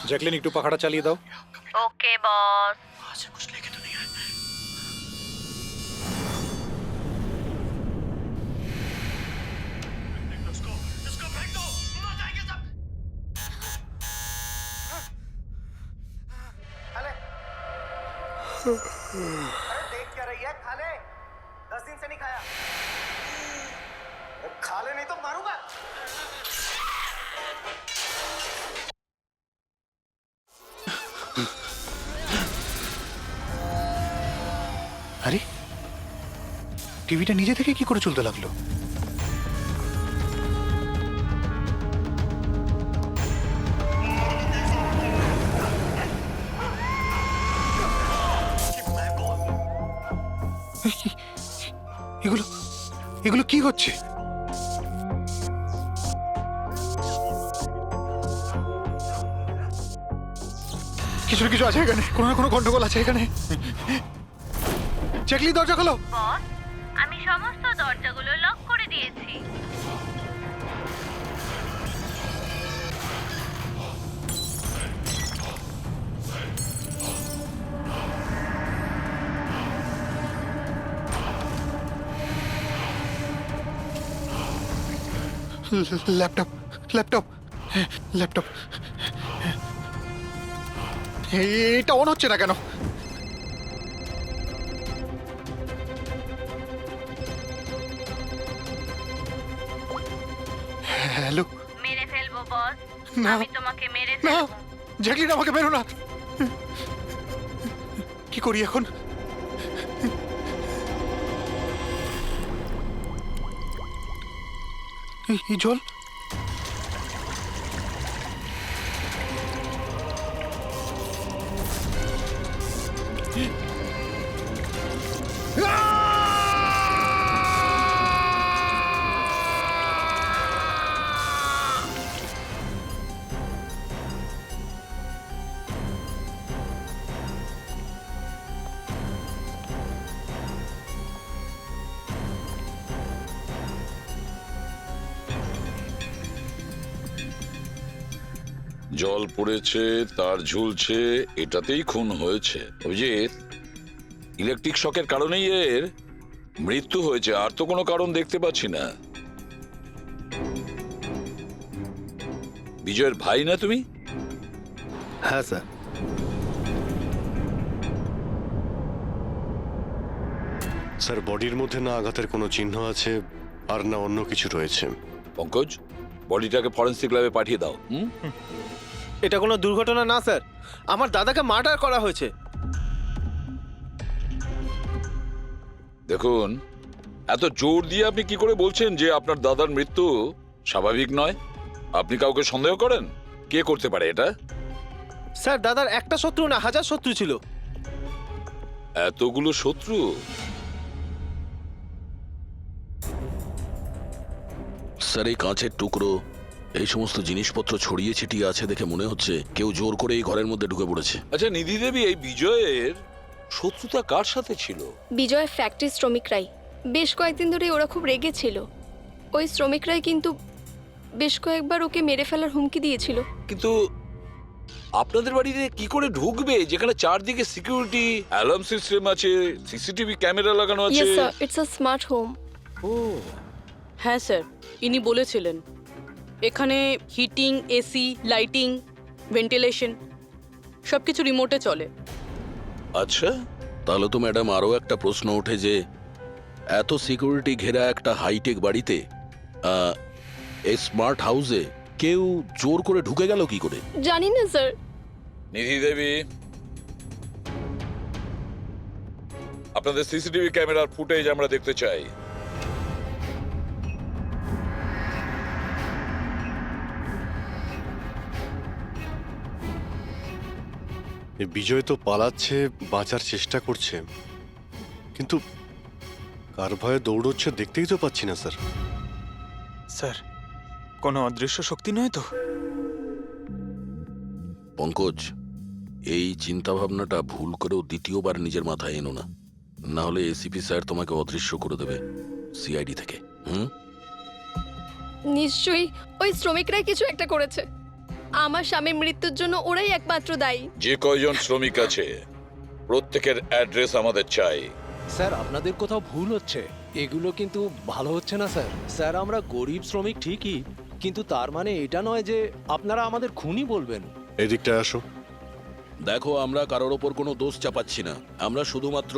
Jacqueline একটু পাখাটা চালিয়ে দাও। ওকে বস। আচ্ছা कुछ लेके तो नहीं आए। इसको फेंक दो, मर जाएंगे सब। खाले अरे देख क्या रही है? खाले 10 दिन से नहीं खाया। अरे खाले नहीं तो मारूंगा। আরে টিভিটা নিজে থেকে কি করে চলতে লাগলো? এগুলো এগুলো কি হচ্ছে? কিছু না কিছু আছে এখানে, কোনো না কোনো গন্ডগোল আছে এখানে। চেকলি দরজা খোলো। বস, আমি সমস্ত দরজাগুলো লক করে দিয়েছি। ল্যাপটপ ল্যাপটপ ল্যাপটপ এটা অন হচ্ছে না কেন? হ্যালো। মেরে ফেলবো বস, না। আমি তোমাকে মেরে না ফেলবো। জ্যাকলিন, আমাকে বেরো না। কি করি এখন? এই জল জল পড়েছে, তার ঝুলছে, এটাতেই খুন হয়েছে। অভিজিৎ, ইলেকট্রিক শকের কারণেই এর মৃত্যু হয়েছে, আর তো কোনো কারণ দেখতে পাচ্ছি না। বিজয়ের ভাই না তুমি? হ্যাঁ স্যার। স্যার, বডির মধ্যে না আঘাতের কোনো চিহ্ন আছে আর না অন্য কিছু রয়েছে। পঙ্কজ, বডিটাকে ফরেন্সিক ল্যাবে পাঠিয়ে দাও। এটা কোনো দুর্ঘটনা না স্যার, আমার দাদাকে মার্ডার করা হয়েছে। দেখুন, এত জোর দিয়ে আপনি কি করে বলছেন যে আপনার দাদার মৃত্যু স্বাভাবিক নয়? আপনি কাউকে সন্দেহ করেন? কে করতে পারে এটা? স্যার, দাদার একটা শত্রু না, হাজার শত্রু ছিল। এতগুলো শত্রু? স্যার, এই কাঁচের টুকরো, এই সমস্ত জিনিসপত্র ছড়িয়ে ছিটিয়ে আছে দেখে মনে হচ্ছে কেউ জোর করে এই ঘরের মধ্যে ঢুকে পড়েছে। আচ্ছা নিধি দেবী, এই বিজয়ের শত্রুতা কার সাথে ছিল? বিজয় ফ্যাক্টরি শ্রমিকরাই। বেশ কয়েকদিন ধরে ওরা খুব রেগে ছিল। ওই শ্রমিকরাই কিন্তু বেশ কয়েকবার ওকে মেরে ফেলার হুমকি দিয়েছিল। কিন্তু আপনাদের বাড়িতে কি করে ঢুকবে যেখানে চারদিকে সিকিউরিটি, অ্যালার্ম সিস্টেম আছে, সিসিটিভি ক্যামেরা লাগানো আছে? Yes sir, it's a smart home. ও, হ্যাঁ স্যার, ইনি বলেছিলেন এখানে হিটিং, এসি, লাইটিং, ভেন্টিলেশন সবকিছু রিমোটে চলে। আচ্ছা। তাহলে তো ম্যাডাম আরও একটা প্রশ্ন ওঠে যে এত সিকিউরিটি ঘেরা একটা হাইটেক বাড়িতে, এই স্মার্ট হাউসে কেউ জোর করে ঢুকে গেল কি করে? জানি না স্যার। নিধি দেবী, আপনাদের সিসিটিভি ক্যামেরার ফুটেজ আমরা দেখতে চাই। বিজয় তো পালাচ্ছে, বাঁচার চেষ্টা করছে, কিন্তু কার ভয়ে দৌড়চ্ছে দেখতেই তো পাচ্ছি না স্যার। স্যার, কোনো অদৃশ্য শক্তি নয় তো? পঙ্কজ, এই চিন্তাভাবনাটা ভুল করেও দ্বিতীয়বার নিজের মাথায় এনো না, না হলে এসিপি স্যার তোমাকে অদৃশ্য করে দেবে সিআইডি থেকে। নিশ্চয়ই ওই শ্রমিকরাই কিছু একটা করেছে। আমার স্বামীর মৃত্যুর জন্য ওরাই একমাত্র দায়ী। যে কয়জন শ্রমিক আছে প্রত্যেকের অ্যাড্রেস আমাদের চাই। স্যার আপনাদের কোথাও ভুল হচ্ছে, এগুলো কিন্তু ভালো হচ্ছে না স্যার। স্যার আমরা গরিব শ্রমিক ঠিকই, কিন্তু তার মানে এটা নয় যে আপনারা আমাদের খুনি বলবেন। এদিকটায় আসো। দেখো, আমরা কারোর ওপর কোনো দোষ চাপাচ্ছি না, আমরা শুধুমাত্র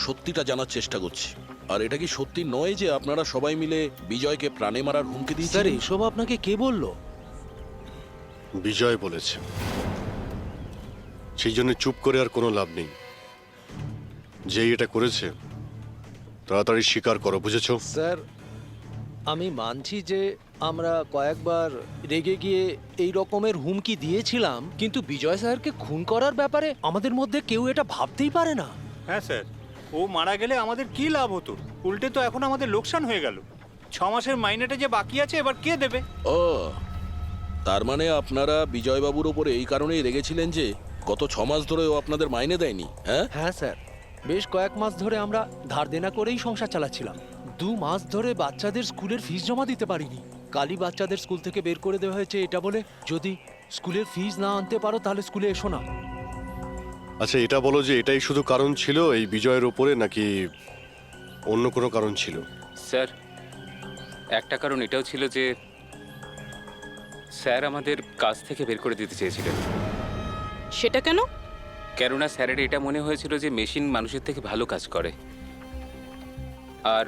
সত্যিটা জানার চেষ্টা করছি। আর এটা কি সত্যি নয় যে আপনারা সবাই মিলে বিজয়কে প্রাণে মারার হুমকি স্যার দিয়েছেন? এসব আপনাকে কে বললো? বিজয় বলেছে, সেই জন্য চুপ করে আর কোনো লাভ নেই। যেই এটা করেছে তাড়াতাড়ি স্বীকার করো, বুঝেছো? স্যার আমি মানছি যে আমরা কয়েকবার রেগে গিয়ে এই রকমের হুমকি দিয়েছিলাম, কিন্তু বিজয় স্যারকে খুন করার ব্যাপারে আমাদের মধ্যে কেউ এটা ভাবতেই পারে না। হ্যাঁ স্যার, ও মারা গেলে আমাদের কি লাভ হতো? উল্টে তো এখন আমাদের লোকসান হয়ে গেল। 6 মাসের মাইনেটা যে বাকি আছে এবার কে দেবে? ও, তার মানে আপনারা বিজয়বাবুর ওপরে এই কারণেই রেগেছিলেন যে গত 6 মাস ধরে ও আপনাদের মাইনে দেয়নি? হ্যাঁ হ্যাঁ স্যার, বেশ কয়েক মাস ধরে আমরা ধার দেনা করেই সংসার চালাচ্ছিলাম। 2 মাস ধরে বাচ্চাদের স্কুলের ফিস জমা দিতে পারিনি। কালই বাচ্চাদের স্কুল থেকে বের করে দেওয়া হয়েছে এটা বলে, যদি স্কুলের ফিস না আনতে পারো তাহলে স্কুলে এসো না। আচ্ছা এটা বলো যে এটাই শুধু কারণ ছিল এই বিজয়ের ওপরে, নাকি অন্য কোনো কারণ ছিল? স্যার একটা কারণ এটাও ছিল যে স্যার আমাদের কাজ থেকে বের করে দিতে চেয়েছিলেন। সেটা কেন? কেননা স্যারের এটা মনে হয়েছিল যে মেশিন মানুষের থেকে ভালো কাজ করে আর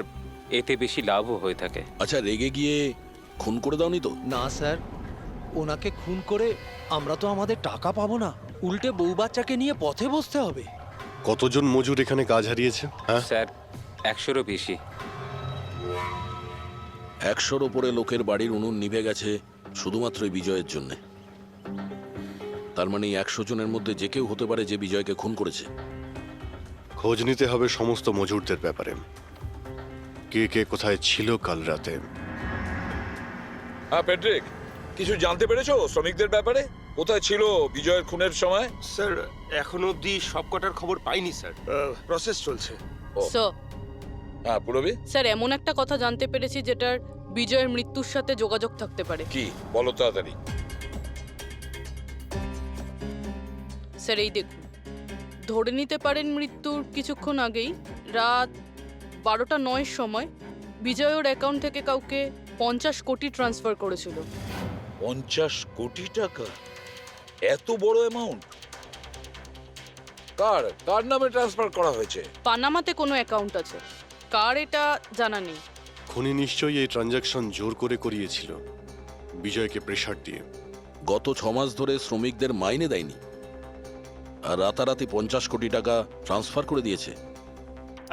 এতে বেশি লাভও হয়ে থাকে। আচ্ছা, রেগে গিয়ে খুন করে দাওনি তো? না স্যার, ওনাকে খুন করে আমরা তো আমাদের টাকা পাবো না, উল্টে বউ বাচ্চাকে নিয়ে পথে বসতে হবে। কতজন মজুর এখানে কাজ হারিয়েছে? হ্যাঁ স্যার 100-এরও বেশি। 100-র ওপরে লোকের বাড়ির উনুন নিভে গেছে শুধুমাত্র এই বিজয়ের জন্য। তার মানে 100 জনের মধ্যে যে কেউ হতে পারে যে বিজয়কে খুন করেছে। খোঁজ নিতে হবে সমস্ত মজুরদের ব্যাপারে, কে কে কোথায় ছিল কাল রাতে। হ্যাঁ প্যাট্রিক, কিছু জানতে পেরেছো শ্রমিকদের ব্যাপারে? কোথায় ছিল বিজয়ের খুনের সময়? স্যার এখনো অবধি সব কটার খবর পাইনি স্যার, প্রসেস চলছে। স্যার হ্যাঁ পুরবি, স্যার এমন একটা কথা জানতে পেরেছি যেটার বিজয়ের মৃত্যুর সাথে যোগাযোগ থাকতে পারে। কি বলো তাড়াতাড়ি। স্যার এই দেখুন, ধরে নিতে পারেন মৃত্যুর কিছুক্ষণ আগেই রাত 12টা 9-এর সময় বিজয় ওর অ্যাকাউন্ট থেকে কাউকে 50 কোটি ট্রান্সফার করেছিল। 50 কোটি টাকা? এত বড় অ্যামাউন্ট কার কার নামে ট্রান্সফার করা হয়েছে? পানামাতে কোনো অ্যাকাউন্ট আছে, কার এটা জানা নেই। খুনি নিশ্চয়ই এই ট্রানজাকশন জোর করে করিয়েছিল বিজয়কে প্রেসার দিয়ে। গত 6 মাস ধরে শ্রমিকদের মাইনে দেয়নি আর রাতারাতি 50 কোটি টাকা ট্রান্সফার করে দিয়েছে।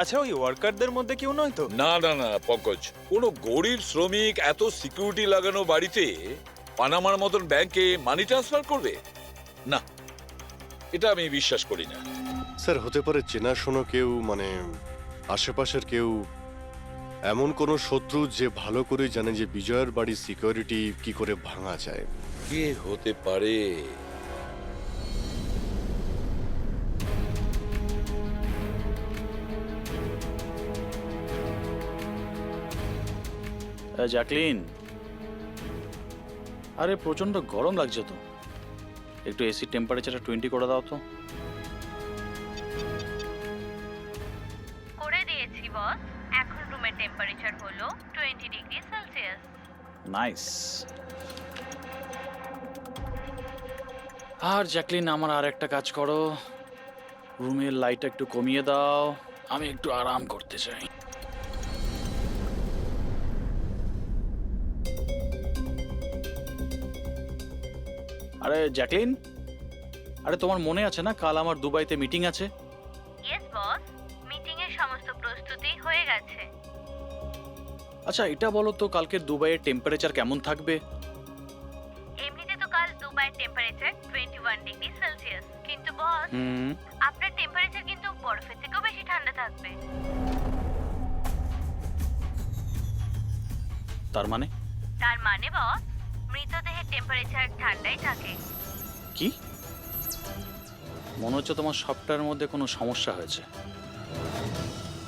আচ্ছা ওই ওয়ার্কারদের মধ্যে কেউ নয় তো? না না না পঙ্কজ, কোনো গরিব শ্রমিক এত সিকিউরিটি লাগানো বাড়িতে পানামার মতন ব্যাংকে মানি ট্রান্সফার করবে? না, এটা আমি বিশ্বাস করি না। স্যার হতে পারে চেনাশোনা কেউ, মানে আশেপাশের কেউ, এমন কোনো শত্রু যে ভালো করে জানে যে বিজয়ের বাড়ির সিকিউরিটি কি করে ভাঙা যায়। কে হতে পারে? জ্যাকলিন, আরে প্রচন্ড গরম লাগছে তো, একটু এসি টেম্পারেচারটা 20 করে দাও তো। করে দিয়েছি বস। এখন রুমের টেম্পারেচার হলো 20 ডিগ্রি সেলসিয়াস। নাইস। আর জ্যাকলিন, আমার আর একটা কাজ করো, রুমের লাইটটা একটু কমিয়ে দাও, আমি একটু আরাম করতে চাই। আরে জ্যাকলিন, আরে তোমার মনে আছে না কাল আমার দুবাইতে মিটিং আছে? ইয়েস বস, মিটিং এর সমস্ত প্রস্তুতি হয়ে গেছে। আচ্ছা এটা বলো তো, কালকে দুবাইয়ের টেম্পারেচার কেমন থাকবে? এমনিতে তো কাল দুবাইয়ের টেম্পারেচার 21 ডিগ্রি সেলসিয়াস, কিন্তু বস আপনার টেম্পারেচার কিন্তু বরফের থেকেও বেশি ঠান্ডা থাকবে। তার মানে? তার মানে বস, মৃতদেহের টেম্পারেচার ঠান্ডাই থাকে। কি? মনে হচ্ছে তোমার সফটওয়্যারের মধ্যে কোনো সমস্যা হয়েছে।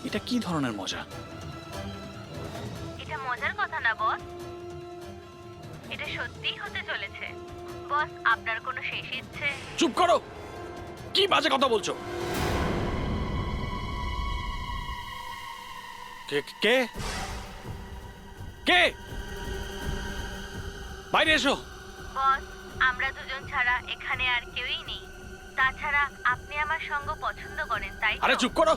এটা কি ধরনের মজা? এটা মজার কথা না বস, এটা সত্যিই হতে চলেছে। বস আপনার কোনো শেষ ইচ্ছে? চুপ করো, কি বাজে কথা বলছো? কে কে কে বাইরে এসো। বস আমরা দুজন ছাড়া এখানে আর কেউই নেই। তাছাড়া আপনি আমার সঙ্গ পছন্দ করেন, তাই তো? আরে চুপ করো।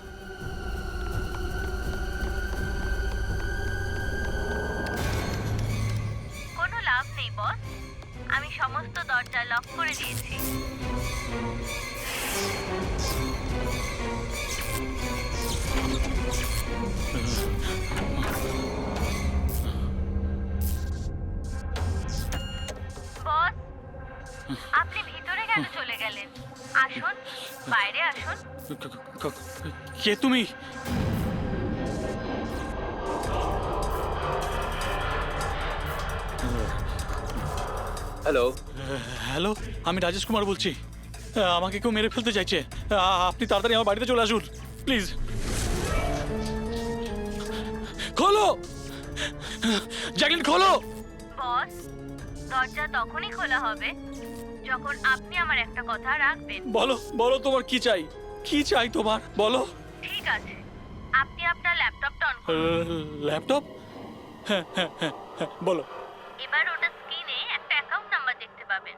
কোনো লাভ নেই বস, আমি সমস্ত দরজা লক করে দিয়েছি। বস আপনি ভিতরে কেন চলে গেলেন? আসুন, বাইরে আসুন। কে তুমি? হ্যালো, হ্যালো, আমি রাজেশ কুমার বলছি। আমাকে কেউ মেরে ফেলতে চাইছে। আপনি তাড়াতাড়ি আমার বাড়িতে চলে আসুন প্লিজ। খোলো জ্যাকলিন, খোলো। বস দরজা তখনই খোলা হবে যখন আপনি আমার একটা কথা রাখবেন। বলো বলো, তোমার কি চাই? কি চাই তোমার? বলো। ঠিক আছে, আপনি আপনার ল্যাপটপটা অন করুন। ল্যাপটপ? হ্যাঁ হ্যাঁ হ্যাঁ হ্যাঁ, বলো। এবার ওটা স্ক্রিনে একটা অ্যাকাউন্ট নাম্বার দেখতে পাবেন।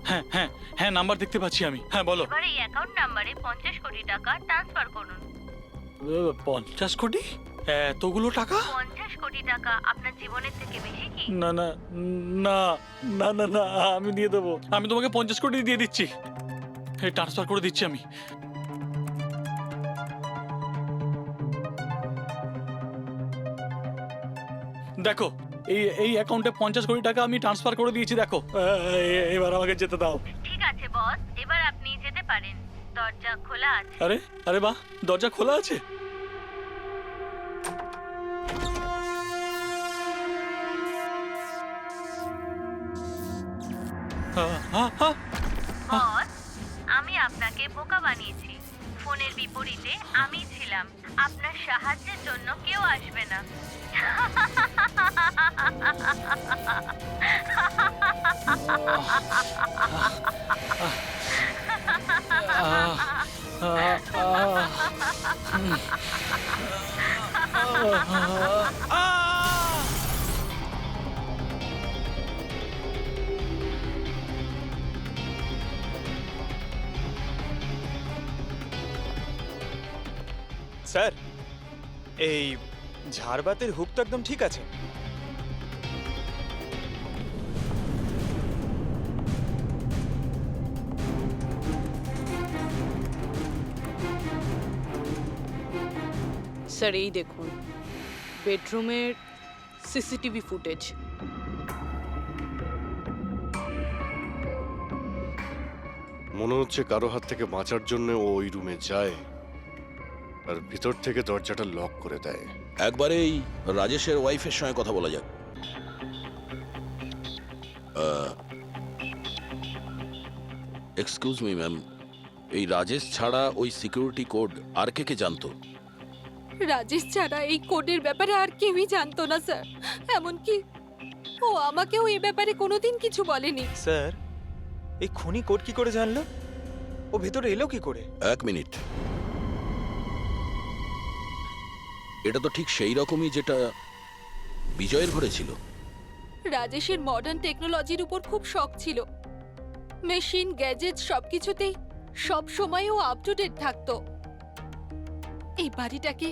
হ্যাঁ হ্যাঁ হ্যাঁ, নাম্বার দেখতে পাচ্ছি আমি। হ্যাঁ বলো। এবার এই অ্যাকাউন্ট নাম্বারে 50 কোটি টাকা ট্রান্সফার করুন। 50 কোটি? এতগুলো টাকা? 50 কোটি টাকা আপনার জীবনের থেকে বেশি কি? না না না না না না, আমি দিয়ে দেবো। আমি তোমাকে 50 কোটি দিয়ে দিচ্ছি। ট্রান্সফার করে দিচ্ছি আমি। দেখো, এই অ্যাকাউন্টে 50 কোটি টাকা আমি ট্রান্সফার করে দিয়েছি। দেখো, এবার আমাকে যেতে দাও। ঠিক আছে বস, এবার আপনি যেতে পারেন। দরজা খোলা আছে। আরে আরে বাহ, দরজা খোলা আছে। বস আমি আপনাকে বোকা বানিয়েছি। ফোনের বিপরীতে আমি ছিলাম। আপনার সাহায্যের জন্য কেউ আসবে না। স্যার, এই ঝাড়বাতির হুক তো একদম ঠিক আছে। স্যার এই দেখুন, বেডরুমের সিসিটিভি ফুটেজ। মনে হচ্ছে কারো হাত থেকে বাঁচার জন্য ও ওই রুমে যায় আর ভিতর থেকে দরজাটা লক করে দেয়। একবারে এই রাজেশের ওয়াইফের সঙ্গে কথা বলা যাক। এক্সকিউজ মি ম্যাম, এই রাজেশ ছাড়া ওই সিকিউরিটি কোড আর কে কে জানতো? রাজেশ ছাড়া এই কোডের ব্যাপারে আর কেউই জানতো না স্যার। এমনকি ও আমাকেও এই ব্যাপারে কোনোদিন কিছু বলেনি। স্যার, এই খুনি কোড কি করে জানলো? ও ভেতরে এলো কি করে? এক মিনিট, এটা তো ঠিক সেই রকমই যেটা বিজয়ের ঘরে ছিল। রাজেশের মডার্ন টেকনোলজির উপর খুব শখ ছিল। মেশিন, গ্যাজেট সবকিছুতেই সব সময় ও আপ টু ডেট থাকতো। এই বাড়িটাকে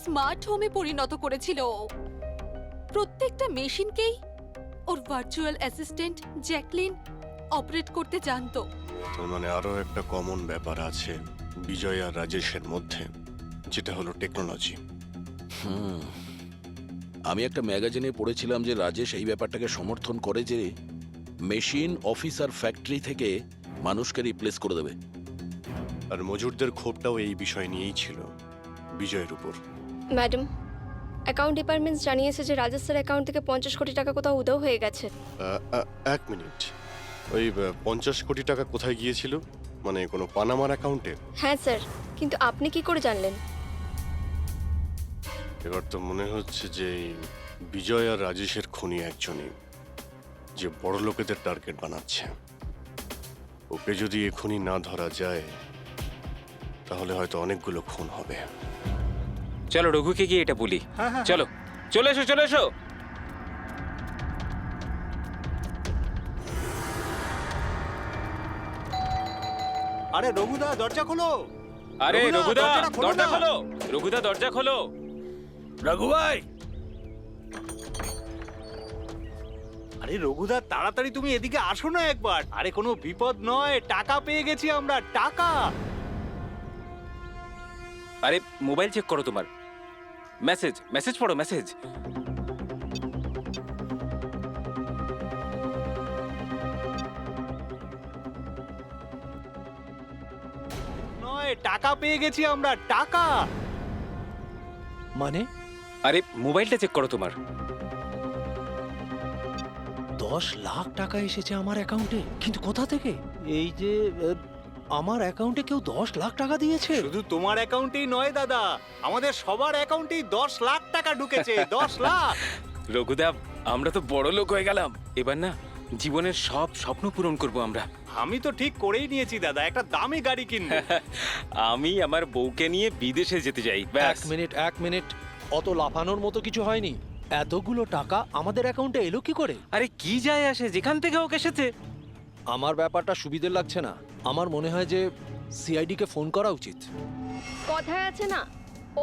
স্মার্ট হোমে পরিণত করেছিল ও। প্রত্যেকটা মেশিনকেই ওর ভার্চুয়াল অ্যাসিস্ট্যান্ট জ্যাকলিন অপারেট করতে জানতো। তার মানে আরো একটা কমন ব্যাপার আছে বিজয় আর রাজেশের মধ্যে, যেটা হলো টেকনোলজি। আমি একটা ম্যাগাজিনে পড়েছিলাম যে রাজেশ এই ব্যাপারটাকে সমর্থন করে যে মেশিন, অফিস আর ফ্যাক্টরি থেকে মানুষকে রিপ্লেস করে দেবে। আর মজুরদের ক্ষোভটাও এই বিষয় নিয়েই ছিল, বিজয়ের উপর। ম্যাডাম, অ্যাকাউন্ট ডিপার্টমেন্ট জানিয়েছে যে রাজেশ স্যার অ্যাকাউন্ট থেকে 50 কোটি টাকা কোথাও উধাও হয়ে গেছে। এক মিনিট, ওই 50 কোটি টাকা কোথায় গিয়েছিল? মানে কোনো পানামার অ্যাকাউন্টে? হ্যাঁ স্যার, কিন্তু আপনি কি করে জানলেন? এবার তো মনে হচ্ছে যে বিজয় আর রাজেশের খুনি একজনই। যে বড় লোকেদের টার্গেট বানাচ্ছে। ওকে যদি এখনই না ধরা যায় তাহলে হয়তো অনেকগুলো খুন হবে। চলো রঘুকে গিয়ে এটা বলি। চলো, চলে এসো, চলে এসো। আরে রঘুদা দরজা খোলো। আরে রঘুদা, দরজাটা খোলো দরজা না। খোলো। রঘুদা, দরজা খোলো। রঘু ভাই, আরে রঘুদা তাড়াতাড়ি তুমি এদিকে আসো না একবার। আরে কোনো বিপদ নয়, টাকা পেয়ে গেছি আমরা, টাকা। আরে মোবাইল চেক করো তোমার। মেসেজ, মেসেজ পড়ো, মেসেজ। নয়, টাকা পেয়ে গেছি আমরা, টাকা। মানে আরে মোবাইলটা চেক করো তোমার। 10 লাখ টাকা এসেছে আমার অ্যাকাউন্টে, কিন্তু কোথা থেকে? এই যে আমার অ্যাকাউন্টে কেউ 10 লাখ টাকা দিয়েছে? শুধু তোমার অ্যাকাউন্টেই নয় দাদা, আমাদের সবার অ্যাকাউন্টেই 10 লাখ টাকা ঢুকেছে। 10 লাখ। রঘুদা, আমরা তো বড় লোক হয়ে গেলাম। এবার না জীবনের সব স্বপ্ন পূরণ করব আমরা। আমি তো ঠিক করেই নিয়েছি দাদা, একটা দামি গাড়ি কিনবো। আমি আমার বউকে নিয়ে বিদেশে যেতে চাই। ব্যাস। এক মিনিট, অত লাফানোর মতো কিছু হয়নি। এতগুলো টাকা আমাদের অ্যাকাউন্টে এলো কি করে? আরে কি যায় আসে, যেখান থেকে হোক এসেছে। আমার ব্যাপারটা সুবিধের লাগছে না। আমার মনে হয় যে সিআইডি কে ফোন করা উচিত। কথায় আছে না,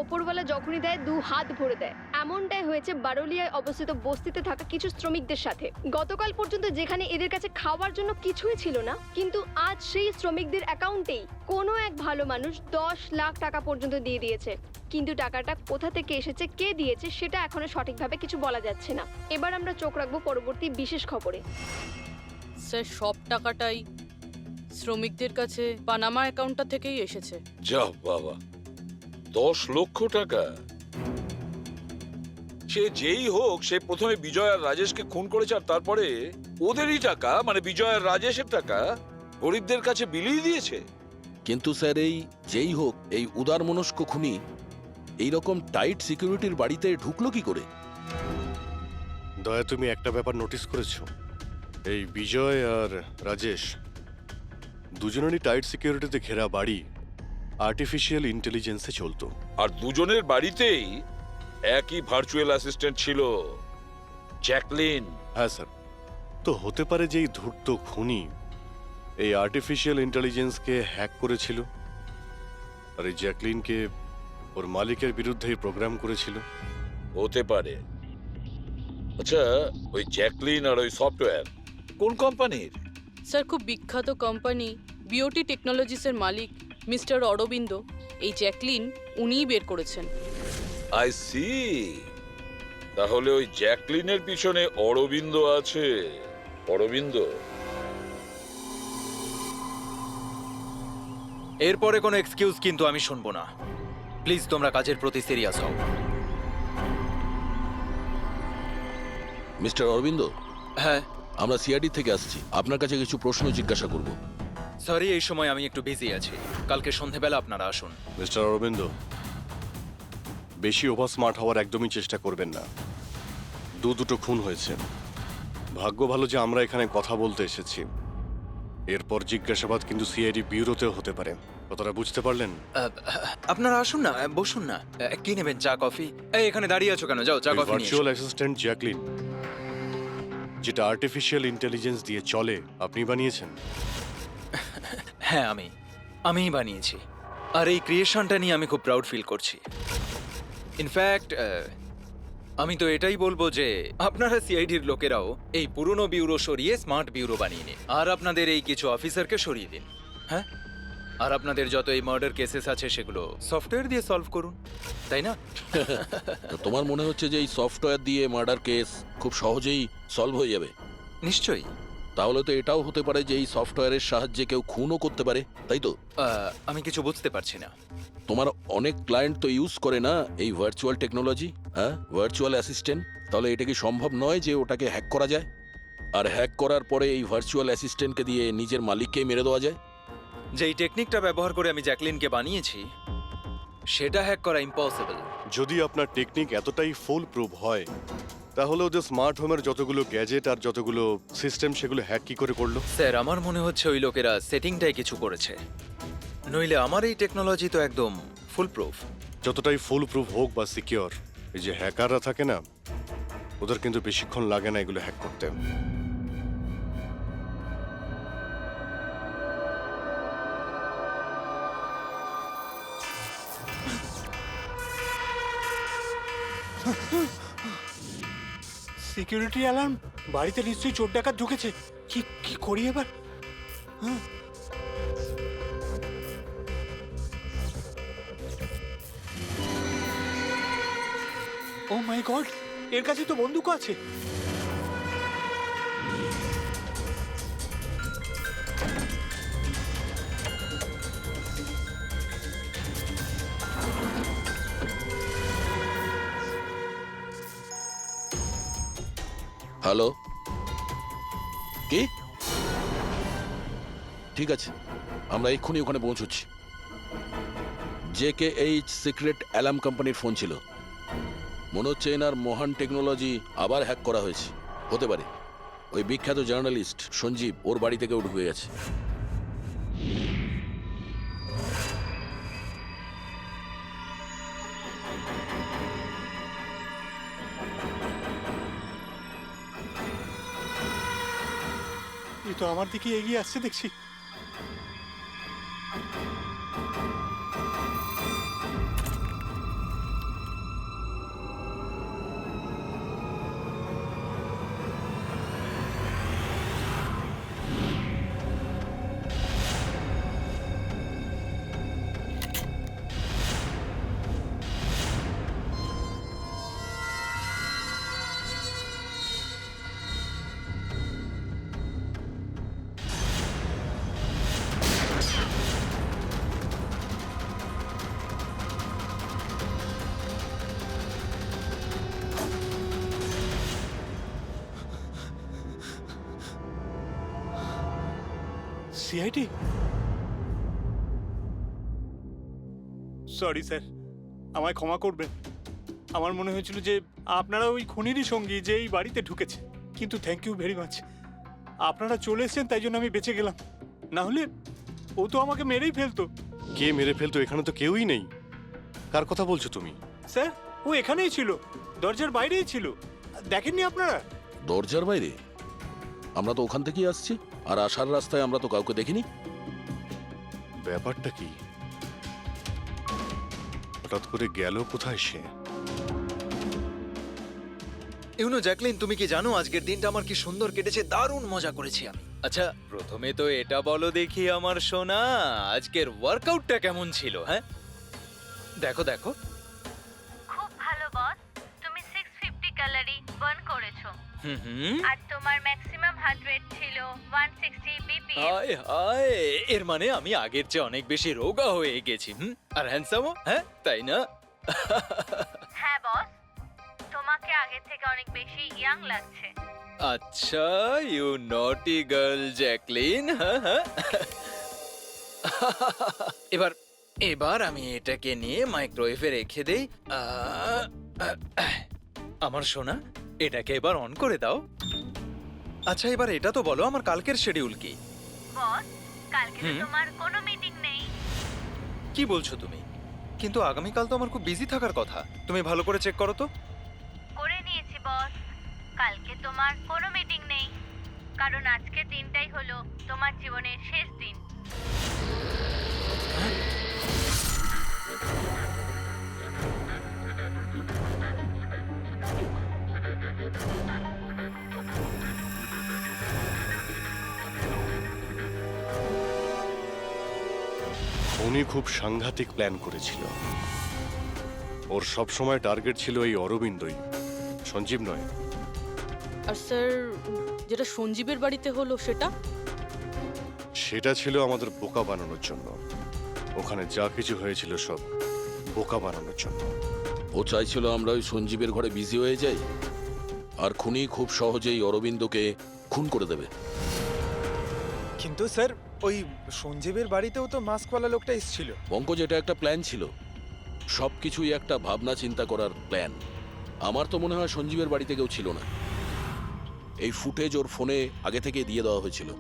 ওপরওয়ালা যখনই দেয় 2 হাত ভরে দেয়। এমনটাই হয়েছে বারোলিয়ায় অবস্থিত বস্তিতে থাকা কিছু শ্রমিকদের সাথে। গতকাল পর্যন্ত যেখানে এদের কাছে খাওয়ার জন্য কিছুই ছিল না, কিন্তু আজ সেই শ্রমিকদের অ্যাকাউন্টেই কোনো এক ভালো মানুষ 10 লাখ টাকা পর্যন্ত দিয়ে দিয়েছে। কিন্তু টাকাটা কোথা থেকে এসেছে, কে দিয়েছে, সেটা এখনো সঠিকভাবে কিছু বলা যাচ্ছে না। এবার আমরা চোখ রাখবো পরবর্তী বিশেষ খবরে। স্যার, সব টাকাটাই শ্রমিকদের কাছে পানামা অ্যাকাউন্টটা থেকেই এসেছে। যা বাবা, 10 লক্ষ টাকা! সে যেই হোক, সে প্রথমে বিজয় আর রাজেশকে খুন করেছে, আর তারপরে ওদেরই টাকা, মানে বিজয় আর রাজেশের টাকা গরিবদের কাছে বিলিয়ে দিয়েছে। কিন্তু স্যার, এই যেই হোক, এই উদারমনস্ক খুনি এইরকম টাইট সিকিউরিটির বাড়িতে ঢুকলো কি করে? দয়া, তুমি একটা ব্যাপার নোটিস করেছো? এই বিজয় আর রাজেশ দুজনেরই টাইট সিকিউরিটিতে ঘেরা বাড়ি আর্টিফিশিয়াল ইন্টেলিজেন্সে চলতো। আর দুজনের বাড়িতেই একই ভার্চুয়াল অ্যাসিস্ট্যান্ট ছিল, জ্যাকলিন। হ্যাঁ স্যার। তো হতে পারে যে এই ধূর্ত খুনি এই আর্টিফিশিয়াল ইন্টেলিজেন্সকে হ্যাক করেছিল, আর এই জ্যাকলিনকে ওর মালিকের বিরুদ্ধে প্রোগ্রাম করেছিল। হতে পারে। আচ্ছা, ওই জ্যাকলিন আর ওই সফটওয়্যার কোন কোম্পানির? স্যার, খুব বিখ্যাত কোম্পানি বিওটি টেকনোলজিসের মালিক মিস্টার অরবিন্দ। এই জ্যাকলিন উনিই বের করেছেন। I see. তাহলে ওই জ্যাকলিনের পিছনে অরবিন্দ আছে। অরবিন্দ। এরপরে কোনো এক্সকিউজ কিন্তু আমি শুনবো না। প্লিজ তোমরা কাজের প্রতি সিরিয়াস হও। মিস্টার অরবিন্দ, হ্যাঁ, আমরা সিআইডি থেকে আসছি। আপনার কাছে কিছু প্রশ্ন জিজ্ঞাসা করব। সরি, এই সময় আমি একটু বিজি আছি। কালকে সন্ধেবেলা আপনারা আসুন। মিস্টার অরবিন্দ, বেশি ওভার স্মার্ট হওয়ার একদমই চেষ্টা করবেন না। দুটো খুন হয়েছে। ভাগ্য ভালো যে আমরা এখানে কথা বলতে এসেছি। এরপর জিজ্ঞাসাবাদ কিন্তু সিআইডি ব্যুরোতেও হতে পারে। কথাটা বুঝতে পারলেন? আপনারা আসুন না, বসুন না। কি নেবেন, চা কফি? এই এখানে দাঁড়িয়ে আছো কেন? যাও চা কফি নিয়ে ভার্চুয়াল অ্যাসিস্ট্যান্ট জ্যাকলিন, যেটা আর্টিফিশিয়াল ইন্টেলিজেন্স দিয়ে চলে, আপনি বানিয়েছেন? হ্যাঁ, আমিই বানিয়েছি। আর এই ক্রিয়েশনটা নিয়ে আমি খুব প্রাউড ফিল করছি। ইনফ্যাক্ট আমি তো এটাই বলবো যে আপনারা সিআইডির লোকেরাও এই পুরনো ব্যুরো সরিয়ে স্মার্ট ব্যুরো বানিয়ে নিন, আর আপনাদের এই কিছু অফিসারকে সরিয়ে দিন। হ্যাঁ, আর আপনাদের যত এই মার্ডার কেসেস আছে সেগুলো সফটওয়্যার দিয়ে সলভ করুন, তাই না? তো তোমার মনে হচ্ছে যে এই সফটওয়্যার দিয়ে মার্ডার কেস খুব সহজেই সলভ হয়ে যাবে? নিশ্চয়ই। তাহলে তো এটাও হতে পারে যে এই সফটওয়্যারের সাহায্যে কেউ খুনও করতে পারে, তাই তো? আমি কিছু বুঝতে পারছি না। তোমার অনেক ক্লায়েন্ট তো ইউজ করে না এই ভার্চুয়াল টেকনোলজি, হ্যাঁ, ভার্চুয়াল অ্যাসিস্ট্যান্ট। তাহলে এটা কি সম্ভব নয় যে ওটাকে হ্যাক করা যায়, আর হ্যাক করার পরে এই ভার্চুয়াল অ্যাসিস্ট্যান্টকে দিয়ে নিজের মালিককেই মেরে দেওয়া যায়? যেই টেকনিকটা ব্যবহার করে আমি জ্যাকলিনকে বানিয়েছি সেটা হ্যাক করা ইম্পসিবল। যদি আপনার টেকনিক এতটাই ফুল প্রুফ হয় তাহলে ওদের স্মার্ট হোমের যতগুলো গ্যাজেট আর যতগুলো সিস্টেম সেগুলো হ্যাক কি করে করলো? স্যার আমার মনে হচ্ছে ওই লোকেরা সেটিংটাই কিছু করেছে, নইলে আমার এই টেকনোলজি তো একদম ফুল প্রুফ। যতটাই ফুল প্রুফ হোক বা সিকিউর, এই যে হ্যাকাররা থাকে না, ওদের কিন্তু বেশিক্ষণ লাগে না এগুলো হ্যাক করতে। Security alarm! বাড়িতে নিশ্চয়ই চোর ডাকাত ঢুকেছে। কি কি করি এবার? ও মাই গড, এর কাছে তো বন্দুক আছে। হ্যালো, কি? ঠিক আছে, আমরা এক্ষুনি ওখানে পৌঁছচ্ছি। JKH সিক্রেট অ্যালার্ম কোম্পানির ফোন ছিল। মনে হচ্ছে এনার মহান টেকনোলজি আবার হ্যাক করা হয়েছে। হতে পারে ওই বিখ্যাত জার্নালিস্ট সঞ্জীব ওর বাড়ি থেকেও ঢুকে গেছে। এ তো আমার দিকে এগিয়ে আসছে দেখছি। সিআইডি? সরি স্যার, আমায় ক্ষমা করবেন। আমার মনে হয়েছিল যে আপনারা ওই খুনিরই সঙ্গী যে এই বাড়িতে ঢুকেছে। কিন্তু থ্যাংক ইউ ভেরি মাচ, আপনারা চলে এসেছেন তাই জন্য আমি বেঁচে গেলাম। না হলে ও তো আমাকে মেরেই ফেলতো। কে মেরে ফেলতো? এখানে তো কেউই নেই। কার কথা বলছো তুমি? স্যার, ও এখানেই ছিল, দরজার বাইরেই ছিল। দেখেননি আপনারা? দরজার বাইরে? আমরা তো ওখান থেকেই আসছি, আর আসার রাস্তায় আমরা তো কাউকে দেখিনি। ব্যাপারটা কি? হঠাৎ করে গেল কোথায় সে? ইউনো জ্যাকলিন, তুমি কি জানো আজকের দিনটা আমার কি সুন্দর কেটেছে? দারুণ মজা করেছি আমি। আচ্ছা, প্রথমে তো এটা বলো দেখি আমার সোনা, আজকের ওয়ার্কআউটটা কেমন ছিল? হ্যাঁ, দেখো দেখো। খুব ভালো বস, তুমি 650 ক্যালোরি বার্ন করেছো। হুম, আর তোমার ম্যাক্সিমাম হার্ট রেট ছিল 160 বিপিএম। হায় হায়, এর মানে আমি আগের চেয়ে অনেক বেশি রোগা হয়ে গেছি। আর হ্যান্ডসামও, হ্যাঁ তাই না? হ্যাঁ বস, তোমাকে আগের থেকে অনেক বেশি ইয়াং লাগছে। আচ্ছা, ইউ নটি গার্ল জ্যাকলিন। হ্যাঁ হ্যাঁ, এবার এবার আমি এটাকে নিয়ে মাইক্রোওয়েভে রেখে দেই। আমার সোনা, এটাকে এবার অন করে দাও। আচ্ছা, এবার এটা তো বলো আমার কালকের শিডিউল কি? বস, কালকে তো তোমার কোনো মিটিং নেই। কি বলছো তুমি? কিন্তু আগামীকাল তো আমার খুব বিজি থাকার কথা। তুমি ভালো করে চেক করো তো। করে নিয়েছি বস, কালকে তোমার কোনো মিটিং নেই, কারণ আজকের দিনটাই হলো তোমার জীবনের শেষ দিন। উনি খুব সাংঘাতিক প্ল্যান করেছিল। ওর সব সময় টার্গেট ছিল এই অরবিন্দই, সঞ্জীব নয়। আর স্যার, যেটা সঞ্জীবের বাড়িতে হলো সেটা? সেটা ছিল আমাদের বোকা বানানোর জন্য। ওখানে যা কিছু হয়েছিল সব বোকা বানানোর জন্য। ও চাইছিল আমরা ওই সঞ্জীবের ঘরে বিজি হয়ে যাই, আর খুনি খুব সহজেই অরবিন্দকে খুন করে দেবে। কিন্তু স্যার, ওই সঞ্জীবের বাড়িতেও তো মাস্কওয়ালা লোকটা এসেছিল। পঙ্কজ, এটা একটা প্ল্যান ছিল। সবকিছুই একটা ভাবনা চিন্তা করার প্ল্যান। আমার তো মনে হয় সঞ্জীবের বাড়িতে কেউ ছিল না। এই ফুটেজ ওর ফোনে আগে থেকে দিয়ে দেওয়া হয়েছিল।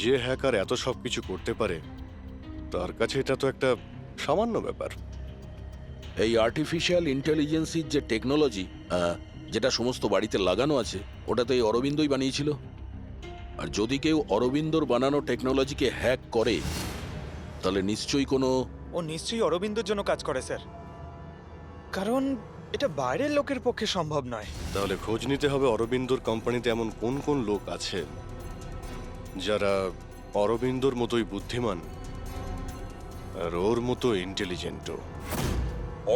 যে হ্যাকার এত সব কিছু করতে পারে তার কাছে এটা তো একটা সামান্য ব্যাপার। এই আর্টিফিশিয়াল ইন্টেলিজেন্সির যে টেকনোলজি যেটা সমস্ত বাড়িতে লাগানো আছে, ওটা তো এই অরবিন্দই বানিয়েছিল। আর যদি কেউ অরবিন্দর বানানো টেকনোলজিকে হ্যাক করে তাহলে নিশ্চয়ই কোনো ও নিশ্চয়ই অরবিন্দর জন্য কাজ করে স্যার, কারণ এটা বাইরের লোকের পক্ষে সম্ভব নয়। তাহলে খোঁজ নিতে হবে অরবিন্দর কোম্পানিতে এমন কোন কোন লোক আছে যারা অরবিন্দর মতোই বুদ্ধিমান আর ওর মতো ইন্টেলিজেন্টও।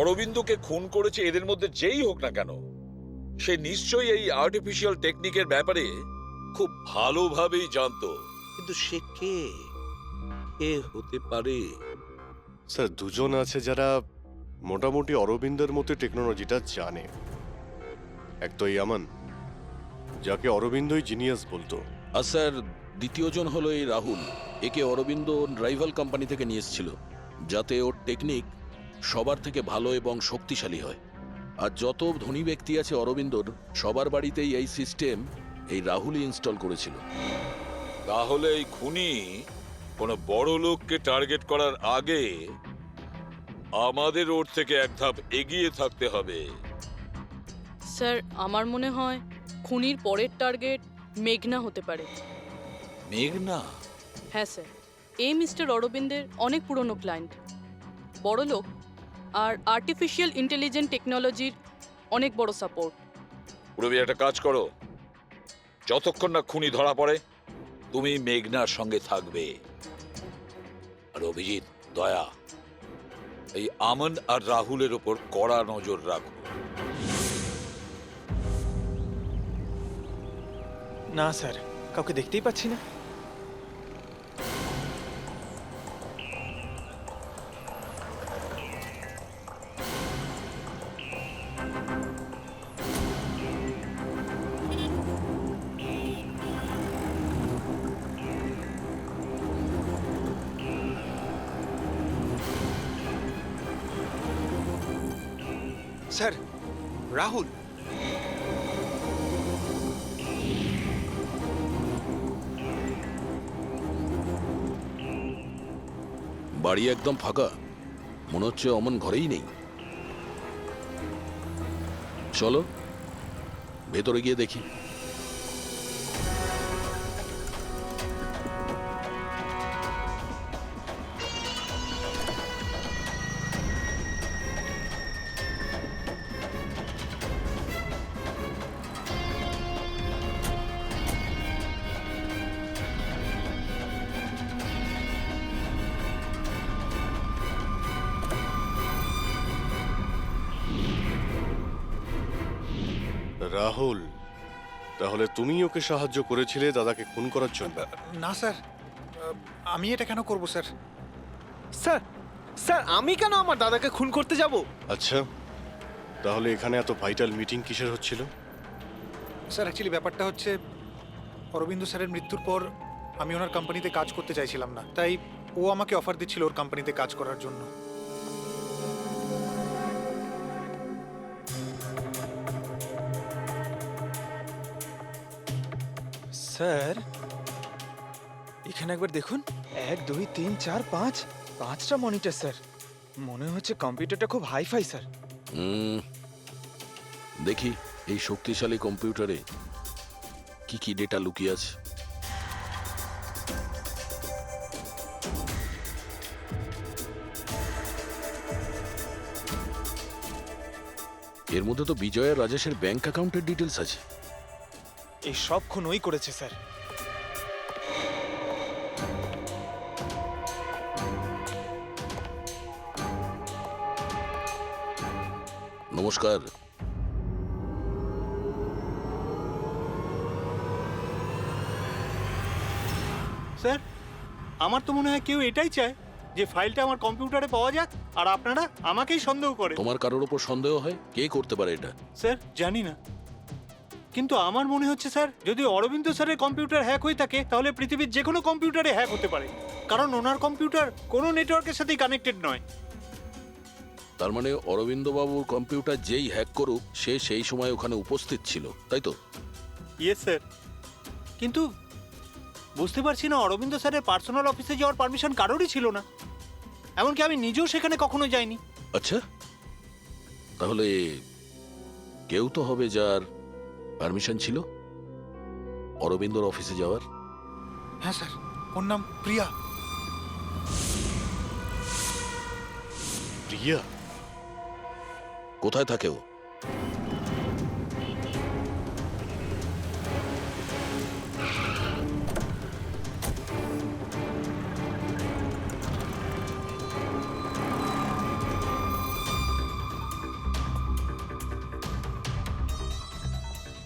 অরবিন্দকে খুন করেছে এদের মধ্যে যেই হোক না কেন, সে নিশ্চয়ই এই আর্টিফিশিয়াল টেকনিকের ব্যাপারে খুব ভালোভাবেই জানতো। কিন্তু সে কে হতে পারে? স্যার, দুজন আছে যারা মোটামুটি অরবিন্দের মতো টেকনোলজিটা জানে। এক তো ইয়ামান, যাকে অরবিন্দই জিনিয়াস বলতো। আর স্যার দ্বিতীয়জন হলো এই রাহুল। একে অরবিন্দ রাইভাল কোম্পানি থেকে নিয়ে এসেছিল, যাতে ওর টেকনিক সবার থেকে ভালো এবং শক্তিশালী হয়। আর যত ধনী ব্যক্তি আছে অরবিন্দর, সবার বাড়িতেই এই সিস্টেম এই রাহুলই ইনস্টল করেছিল। তাহলে এই খুনি কোনো বড় লোককে টার্গেট করার আগে আমাদের ওর থেকে এক ধাপ এগিয়ে থাকতে হবে। স্যার আমার মনে হয় খুনির পরের টার্গেট মেঘনা হতে পারে। মেঘনা? হ্যাঁ স্যার, এই মিস্টার অরবিন্দের অনেক পুরনো ক্লায়েন্ট, বড় লোক, আর আর্টিফিশিয়াল ইন্টেলিজেন্ট টেকনোলজির অনেক বড় সাপোর্ট। পুরবি একটা কাজ করো, যতক্ষণ না খুনি ধরা পড়ে তুমি মেঘনার সঙ্গে থাকবে। আর অভিজিৎ, দয়া, এই আমন আর রাহুলের ওপর কড়া নজর রাখো। না স্যার, কাউকে দেখতেই পাচ্ছি না। স্যার, রাহুল। বাড়ি একদম ফাঁকা, মনে হচ্ছে অমন ঘরেই নেই। চলো ভেতরে গিয়ে দেখি। রাহুল, তাহলে তুমি ওকে সাহায্য করেছিলে দাদাকে খুন করার জন্য? না স্যার, আমি এটা কেন করব স্যার? স্যার, স্যার আমি কেন আমার দাদাকে খুন করতে যাব? আচ্ছা, তাহলে এখানে এত ভাইটাল মিটিং কিসের হচ্ছিল? স্যার অ্যাকচুয়ালি ব্যাপারটা হচ্ছে, অরবিন্দ স্যারের মৃত্যুর পর আমি ওনার কোম্পানিতে কাজ করতে চাইছিলাম না, তাই ও আমাকে অফার দিচ্ছিল ওর কোম্পানিতে কাজ করার জন্য। স্যার, এখানে একবার দেখুন, 1 2 3 4 5 5টা মনিটর স্যার। মনে হচ্ছে কম্পিউটারটা খুব হাইফাই স্যার। দেখি এই শক্তিশালী কম্পিউটারে কি কি ডেটা লুকিয়ে আছে। এর মধ্যে তো বিজয় আর রাজেশের ব্যাংক অ্যাকাউন্টের ডিটেলস আছে। এই সব খুন ওই করেছে স্যার। নমস্কার। স্যার, আমার তো মনে হয় কেউ এটাই চায় যে ফাইলটা আমার কম্পিউটারে পাওয়া যাক, আর আপনারা আমাকেই সন্দেহ করে। তোমার কারোর উপর সন্দেহ হয়? কে করতে পারে এটা? স্যার জানি না, কিন্তু আমার মনে হচ্ছে স্যার, যদি অরবিন্দ স্যারের কম্পিউটার হ্যাক হয়ে থাকে তাহলে পৃথিবীর যে কোনো কম্পিউটারে হ্যাক হতে পারে, কারণ ওনার কম্পিউটার কোনো নেটওয়ার্কের সাথেই কানেক্টেড নয়। তার মানে অরবিন্দবাবুর কম্পিউটার যেই হ্যাক করুক সে সেই সময় ওখানে উপস্থিত ছিল, তাই তো? ইয়েস স্যার, কিন্তু বুঝতে পারছি না অরবিন্দ স্যারের পার্সোনাল অফিসে যাওয়ার পারমিশন কারোরই ছিল না, এমনকি আমি নিজেও সেখানে কখনো যাইনি। আচ্ছা, তাহলে কেউ তো হবে যার পারমিশন ছিল অরবিন্দর অফিসে যাওয়ার। হ্যাঁ স্যার, ওর নাম প্রিয়া। প্রিয়া? কোথায় থাকে ও?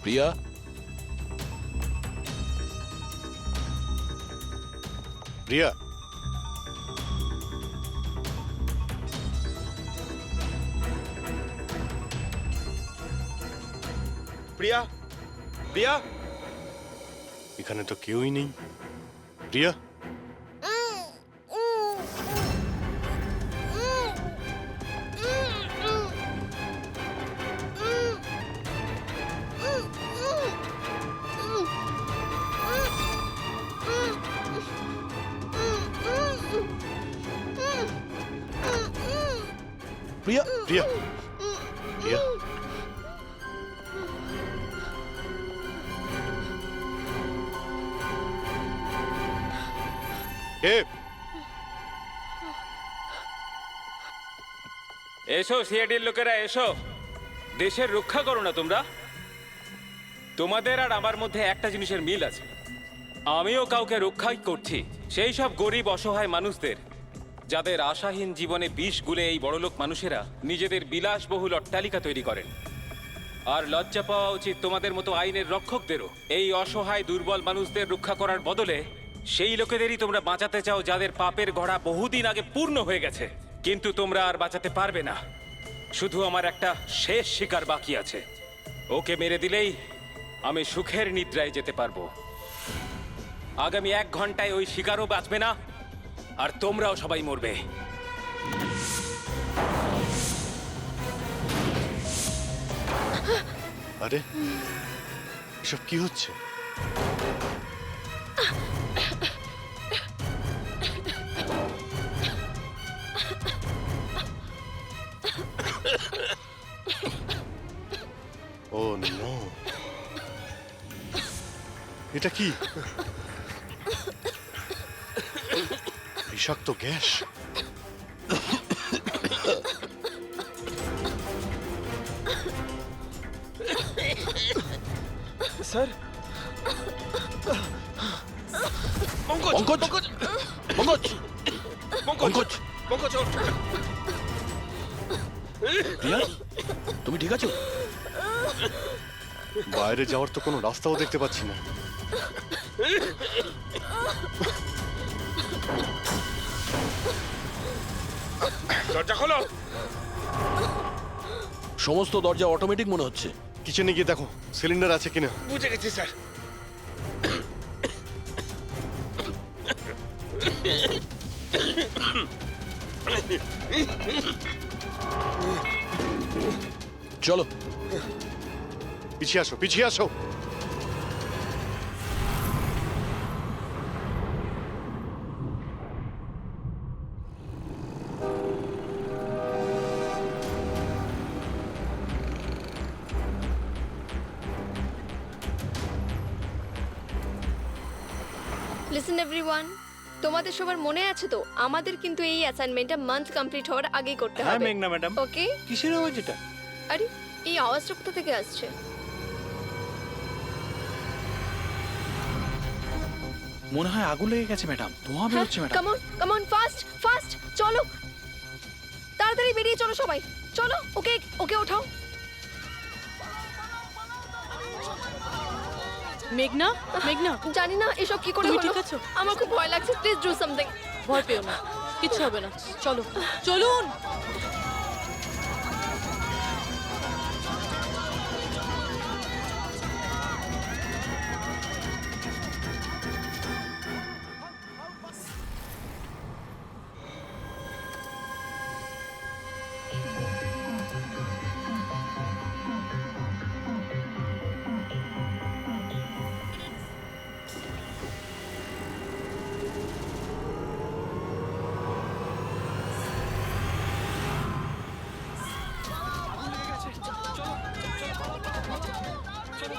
প্রিয়া? প্রিয়া? প্রিয়া? প্রিয়া? এখানে তো কেউই নেই। প্রিয়া? প্রিয়া? প্রিয়া? প্রিয়া? এ এসো সিআইডির লোকেরা, এসো। দেশের রক্ষা করো না তোমরা? তোমাদের আর আমার মধ্যে একটা জিনিসের মিল আছে, আমিও কাউকে রক্ষাই করছি, সেই সব গরিব অসহায় মানুষদের যাদের আশাহীন জীবনে বিষ গুলে এই বড়লোক মানুষেরা নিজেদের বিলাসবহুল অট্টালিকা তৈরি করেন। আর লজ্জা পাওয়া উচিত তোমাদের মতো আইনের রক্ষকদেরও। এই অসহায় দুর্বল মানুষদের রক্ষা করার বদলে সেই লোকেদেরই তোমরা বাঁচাতে চাও যাদের পাপের ঘোড়া বহুদিন আগে পূর্ণ হয়ে গেছে, কিন্তু তোমরা আর বাঁচাতে পারবে না। শুধু আমার একটা শেষ শিকার বাকি আছে, ওকে মেরে দিলেই আমি সুখের নিদ্রায় যেতে পারবো। আগামী 1 ঘন্টায় ওই শিকারও বাঁচবে না, আর তোমরাও সবাই মরবে। আরে এসব কি হচ্ছে? ও নো, এটা কি? বিষাক্ত গ্যাস। স্যার, পঙ্কজ! পঙ্কজ! পঙ্কজ! পঙ্কজ, ওঠ। প্রিয়া, তুমি ঠিক আছো? বাইরে যাওয়ার তো কোনো রাস্তাও দেখতে পাচ্ছি না। দরজা খোলো। সমস্ত দরজা অটোমেটিক মনে হচ্ছে। কিচেনে গিয়ে দেখো সিলিন্ডার আছে কিনা। বুঝে গেছি স্যার। চলো পিছিয়ে আসো, পিছিয়ে আসো। লিসেন এভরিওয়ান, তোমাদের সবার মনে আছে তো আমাদের কিন্তু এই অ্যাসাইনমেন্টটা মান্থ কমপ্লিট হওয়ার আগেই করতে হ্যাঁ হবে। মেঘনা ম্যাডাম। ওকে? কিসের আওয়াজ এটা? আরে এই আওয়াজটা কোথা থেকে আসছে? মনে হয় আগুন লেগে গেছে ম্যাডাম, ধোঁয়া বেরোচ্ছে madam. Come on fast fast, চলো তাড়াতাড়ি বেরিয়ে চলো সবাই, চলো। ওকে ওকে ওঠাও। মেঘনা, মেঘনা, জানি না এসব কি করে তুমি হলো, ঠিক আছো? আমার খুব ভয় লাগছে, প্লিজ ডু সামথিং। ভয় পেও না, কিচ্ছু হবে না, চলো চলুন।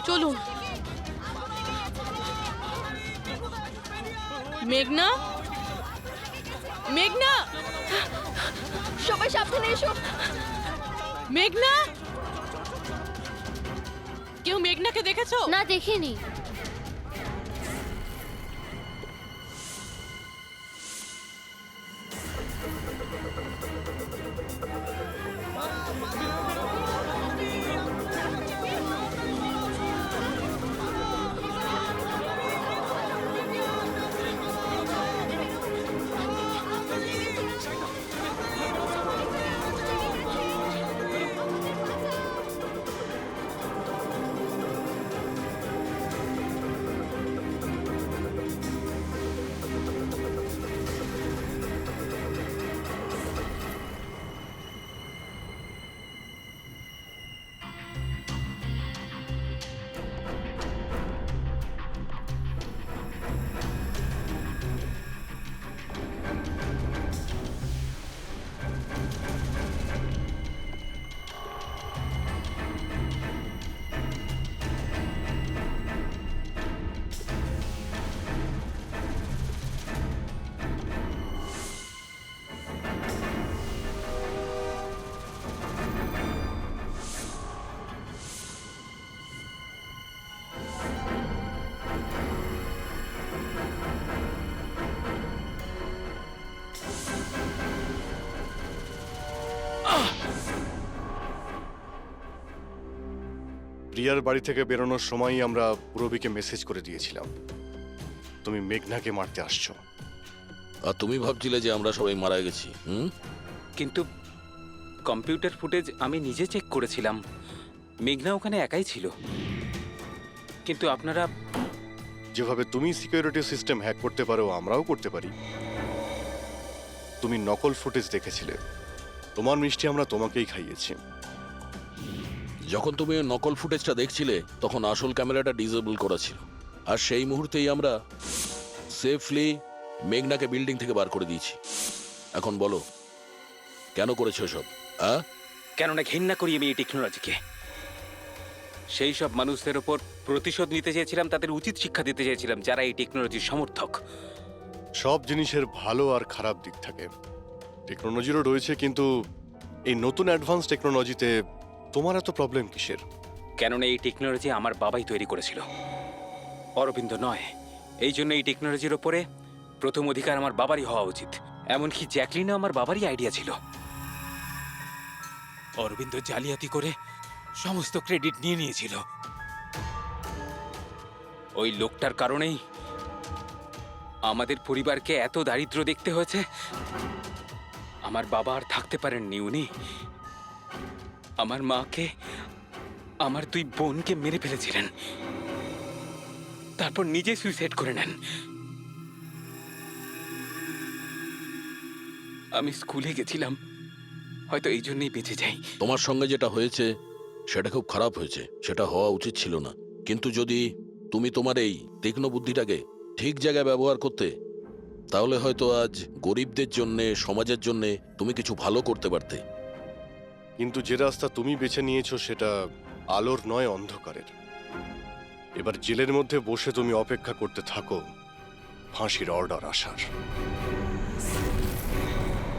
চলুন। মেঘনা, মেঘনা, সবাই সাবধানে এসো। মেঘনা, কেউ মেঘনাকে দেখেছো? না, দেখিনি। প্রিয়ার বাড়ি থেকে বেরোনোর সময়ই আমরা পূরবীকে মেসেজ করে দিয়েছিলাম তুমি মেঘনাকে মারতে আসছো। আর তুমি ভাবছিলে যে আমরা সবাই মারা গেছি? কিন্তু কম্পিউটার ফুটেজ আমি নিজে চেক করেছিলাম, মেঘনা ওখানে একাই ছিল। কিন্তু আপনারা যেভাবে তুমি সিকিউরিটি সিস্টেম হ্যাক করতে পারো আমরাও করতে পারি। তুমি নকল ফুটেজ দেখেছিলে, তোমার মিষ্টি আমরা তোমাকেই খাইয়েছি। যখন তুমি ওই নকল ফুটেজটা দেখছিলে তখন আসল ক্যামেরাটা ডিসেবল করা ছিল, আর সেই মুহূর্তেই আমরা সেফলি মেঘনাকে বিল্ডিং থেকে বার করে দিয়েছি। এখন বলো কেন করেছো সব? কেননা ঘৃণা করি আমি এই টেকনোলজিকে। সেই সব মানুষদের ওপর প্রতিশোধ নিতে চেয়েছিলাম, তাদের উচিত শিক্ষা দিতে চেয়েছিলাম যারা এই টেকনোলজির সমর্থক। সব জিনিসের ভালো আর খারাপ দিক থাকে, টেকনোলজিরও রয়েছে, কিন্তু এই নতুন অ্যাডভান্স টেকনোলজিতে তোমার এত প্রবলেম কিসের? কেননা এই টেকনোলজি আমার বাবাই তৈরি করেছিল, অরবিন্দ নয়। এই জন্য এই টেকনোলজির ওপরে প্রথম অধিকার আমার বাবারই হওয়া উচিত। এমনকি জ্যাকলিনও আমার বাবারই আইডিয়া ছিল। অরবিন্দ জালিয়াতি করে সমস্ত ক্রেডিট নিয়ে নিয়েছিল। ওই লোকটার কারণেই আমাদের পরিবারকে এত দারিদ্র দেখতে হয়েছে। আমার বাবা আর থাকতে পারেননি, উনি আমার মাকে, আমার দুই বোনকে মেরে ফেলেছিলেন, তারপর নিজে সুইসাইড করে নেন। আমি স্কুলে গেছিলাম, হয়তো এই জন্যই বেঁচে যাই। তোমার সঙ্গে যেটা হয়েছে সেটা খুব খারাপ হয়েছে, সেটা হওয়া উচিত ছিল না। কিন্তু যদি তুমি তোমার এই তীক্ষ্ণ বুদ্ধিটাকে ঠিক জায়গায় ব্যবহার করতে, তাহলে হয়তো আজ গরিবদের জন্যে, সমাজের জন্যে তুমি কিছু ভালো করতে পারতে। কিন্তু যে রাস্তা তুমি বেছে নিয়েছো সেটা আলোর নয়, অন্ধকারের। এবার জেলের মধ্যে বসে তুমি অপেক্ষা করতে থাকো ফাঁসির অর্ডার আসার।